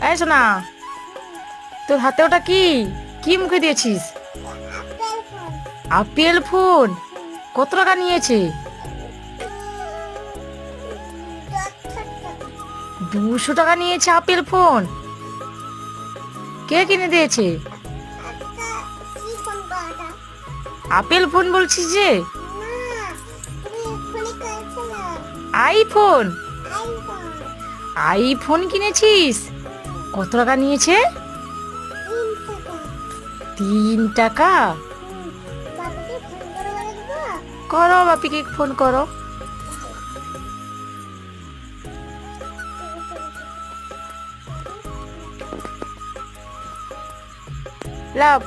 এই শোনা, তোর হাতে ওটা কি? কি মুখে দিয়েছিস? Apple phone. কত টাকা নিয়েছে? 200 টাকা নিয়েছে আপেল ফোন। কে কিনে দিয়েছে? আপেল ফোন বলছিস যে? আইফোন। আইফোন কিনেছিস? কত টাকা নিয়েছে? 3 টাকা। করো, বাপিকে ফোন করো। লাভ।